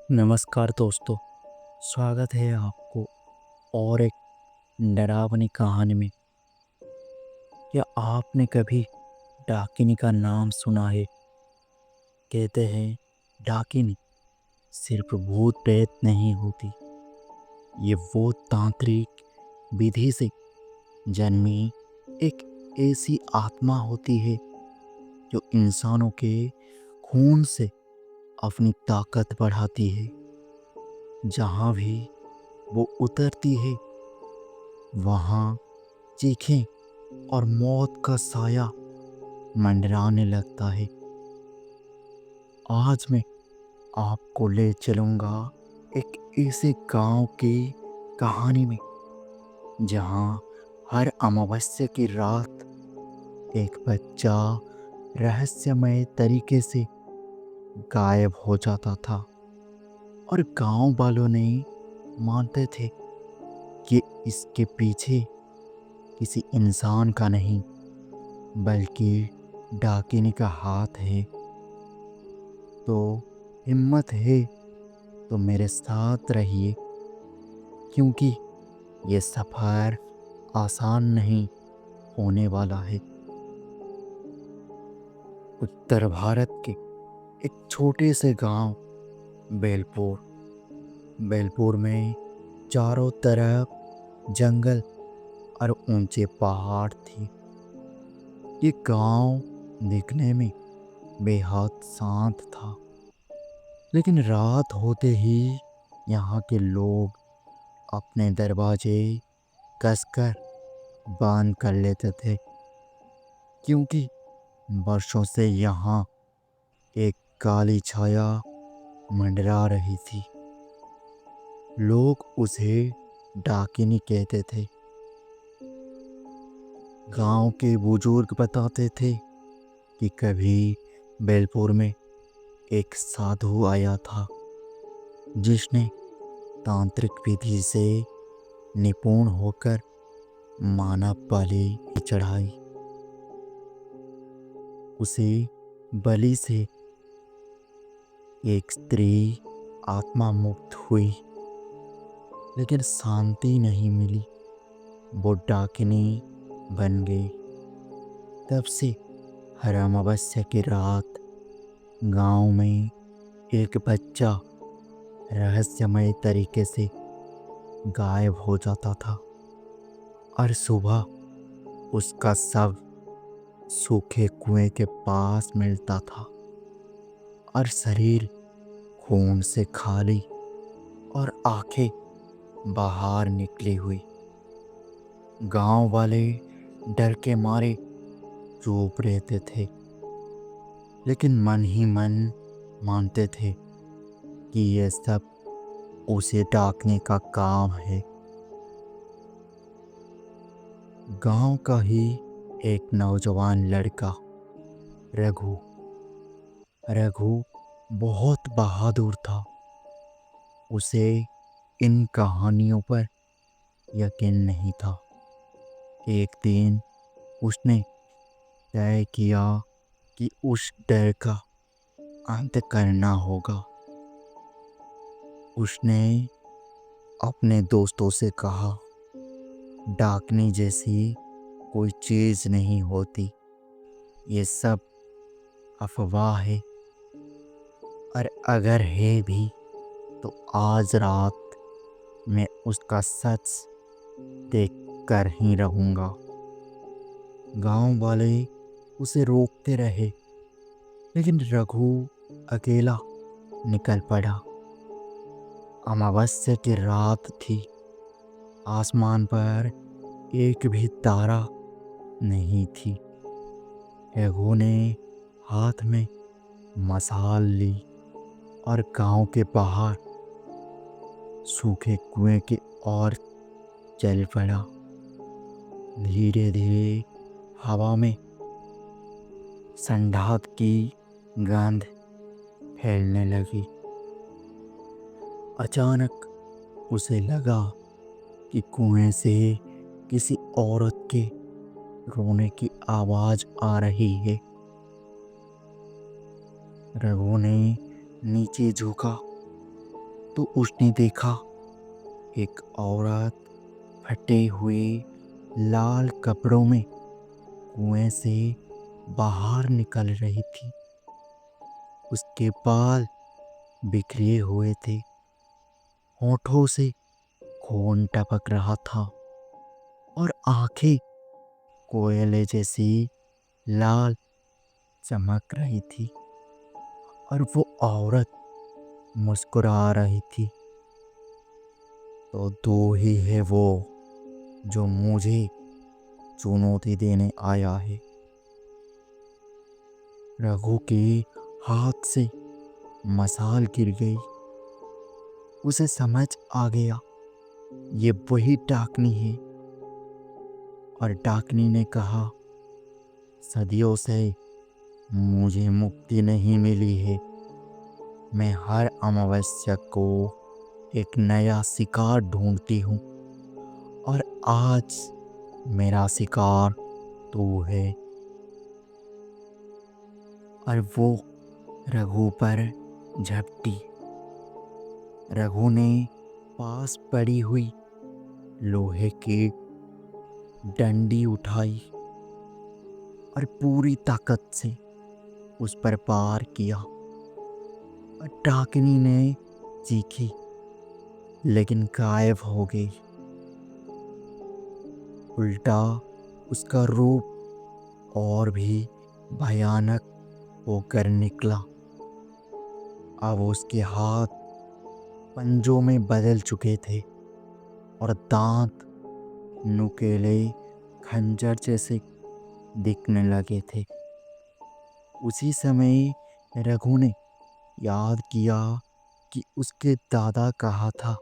नमस्कार दोस्तों। स्वागत है आपको और एक डरावनी कहानी में। क्या आपने कभी डाकिनी का नाम सुना है? कहते हैं डाकिनी सिर्फ भूत प्रेत नहीं होती, ये वो तांत्रिक विधि से जन्मी एक ऐसी आत्मा होती है जो इंसानों के खून से अपनी ताकत बढ़ाती है। जहाँ भी वो उतरती है वहाँ चीखें और मौत का साया मंडराने लगता है। आज मैं आपको ले चलूँगा एक ऐसे गांव की कहानी में जहाँ हर अमावस्या की रात एक बच्चा रहस्यमय तरीके से गायब हो जाता था और गांव वालों ने मानते थे कि इसके पीछे किसी इंसान का नहीं बल्कि डाकिनी का हाथ है। तो हिम्मत है तो मेरे साथ रहिए, क्योंकि ये सफ़र आसान नहीं होने वाला है। उत्तर भारत के एक छोटे से गांव बेलपुर बेलपुर में चारों तरफ जंगल और ऊंचे पहाड़ थे। ये गांव दिखने में बेहद शांत था, लेकिन रात होते ही यहाँ के लोग अपने दरवाजे कसकर बंद कर लेते थे, क्योंकि वर्षों से यहाँ एक काली छाया मंडरा रही थी। लोग उसे डाकिनी कहते थे। गांव के बुजुर्ग बताते थे कि कभी बेलपुर में एक साधु आया था जिसने तांत्रिक विधि से निपुण होकर मानव बलि चढ़ाई। उसे बलि से एक स्त्री आत्मा मुक्त हुई, लेकिन शांति नहीं मिली। वो डाकिनी बन गई। तब से हर अमावस्या की रात गांव में एक बच्चा रहस्यमय तरीके से गायब हो जाता था और सुबह उसका शव सूखे कुएं के पास मिलता था और शरीर खून से खाली और आंखें बाहर निकली हुई। गांव वाले डर के मारे चुप रहते थे, लेकिन मन ही मन मानते थे कि यह सब उसे डाकने का काम है। गांव का ही एक नौजवान लड़का रघु रघु बहुत बहादुर था। उसे इन कहानियों पर यकीन नहीं था। एक दिन उसने तय किया कि उस डर का अंत करना होगा। उसने अपने दोस्तों से कहा, डाकनी जैसी कोई चीज़ नहीं होती, ये सब अफवाह है, और अगर है भी तो आज रात मैं उसका सच देख कर ही रहूँगा। गांव वाले उसे रोकते रहे, लेकिन रघु अकेला निकल पड़ा। अमावस्या की रात थी। आसमान पर एक भी तारा नहीं थी। रघु ने हाथ में मशाल ली और गांव के बाहर सूखे कुएं की ओर चल पड़ा। धीरे धीरे हवा में संडात की गंध फैलने लगी। अचानक उसे लगा कि कुएं से किसी औरत के रोने की आवाज आ रही है। रघु ने नीचे झुका तो उसने देखा एक औरत फटे हुए लाल कपड़ों में कुएं से बाहर निकल रही थी। उसके बाल बिखरे हुए थे, होठों से खून टपक रहा था और आंखें कोयले जैसी लाल चमक रही थी। और वो औरत मुस्कुरा रही थी। तो तू ही है वो जो मुझे चुनौती देने आया है। रघु के हाथ से मसाल गिर गई। उसे समझ आ गया ये वही डाकनी है। और डाकनी ने कहा, सदियों से मुझे मुक्ति नहीं मिली है। मैं हर अमावस्या को एक नया शिकार ढूंढती हूँ और आज मेरा शिकार तू है। और वो रघु पर झपटी। रघु ने पास पड़ी हुई लोहे की डंडी उठाई और पूरी ताकत से उस पर वार किया। और डाकिनी ने चीखी लेकिन गायब हो गई। उल्टा उसका रूप और भी भयानक होकर निकला। अब उसके हाथ पंजों में बदल चुके थे और दांत नुकीले खंजर जैसे दिखने लगे थे। उसी समय रघु ने याद किया कि उसके दादा कहा था,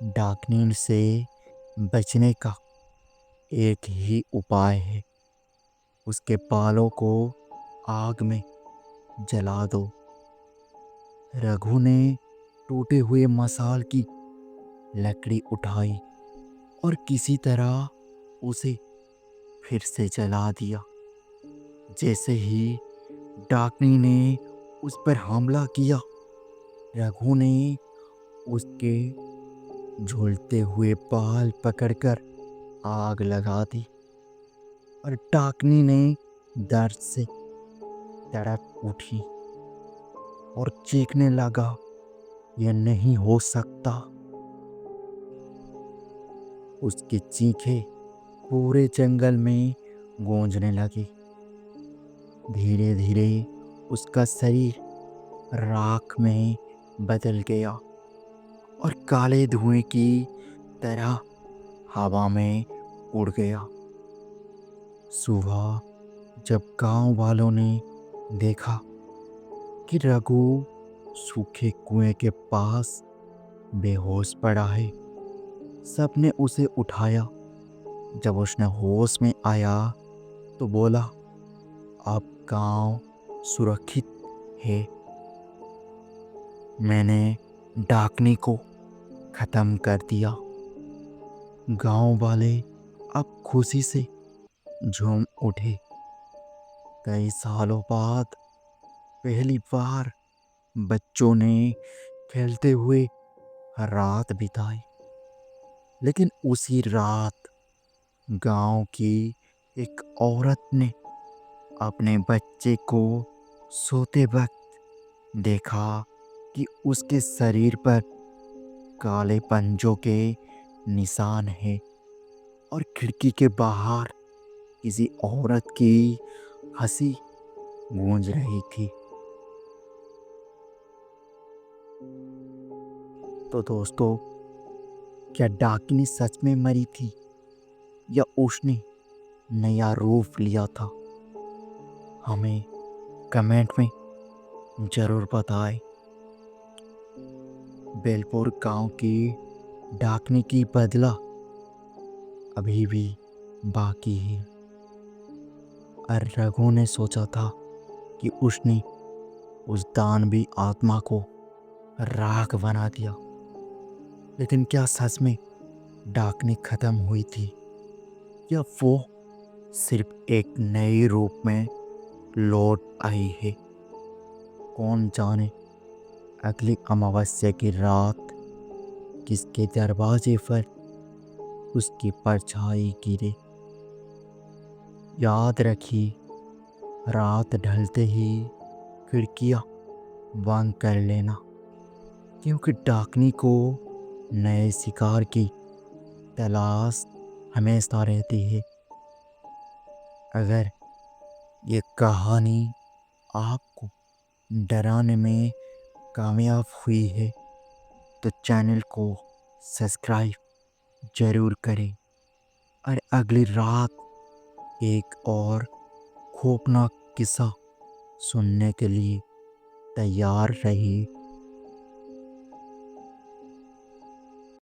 डाकनी से बचने का एक ही उपाय है, उसके बालों को आग में जला दो। रघु ने टूटे हुए मसाल की लकड़ी उठाई और किसी तरह उसे फिर से जला दिया। जैसे ही डाकनी ने उस पर हमला किया, रघु ने उसके झूलते हुए बाल पकड़कर आग लगा दी। और डाकनी ने दर्द से तड़प उठी और चीखने लगा, यह नहीं हो सकता। उसकी चीखें पूरे जंगल में गूंजने लगी। धीरे धीरे उसका शरीर राख में बदल गया और काले धुएं की तरह हवा में उड़ गया। सुबह जब गांव वालों ने देखा कि रघु सूखे कुएं के पास बेहोश पड़ा है, सबने उसे उठाया। जब उसने होश में आया तो बोला, अब गांव सुरक्षित है। मैंने डाकनी को खत्म कर दिया। गांव वाले अब खुशी से झूम उठे। कई सालों बाद पहली बार बच्चों ने खेलते हुए रात बिताई। लेकिन उसी रात गांव की एक औरत ने अपने बच्चे को सोते वक्त देखा कि उसके शरीर पर काले पंजों के निशान हैं और खिड़की के बाहर किसी औरत की हंसी गूंज रही थी। तो दोस्तों, क्या डाकिनी सच में मरी थी या उसने नया रूप लिया था? हमें कमेंट में ज़रूर बताएं। बेलपुर गांव की डाकनी की बदला अभी भी बाकी है। और रघु ने सोचा था कि उसने उस दानवी आत्मा को राख बना दिया। लेकिन क्या सच में डाकनी खत्म हुई थी या वो सिर्फ एक नए रूप में लौट आई है? कौन जाने। अगली अमावस्या की रात किसके दरवाजे पर उसकी परछाई गिरे। याद रखिए, रात ढलते ही खिड़कियां बंद कर लेना, क्योंकि डाकनी को नए शिकार की तलाश हमेशा रहती है। अगर ये कहानी आपको डराने में कामयाब हुई है तो चैनल को सब्सक्राइब जरूर करें और अगली रात एक और खौफनाक किस्सा सुनने के लिए तैयार रहिए।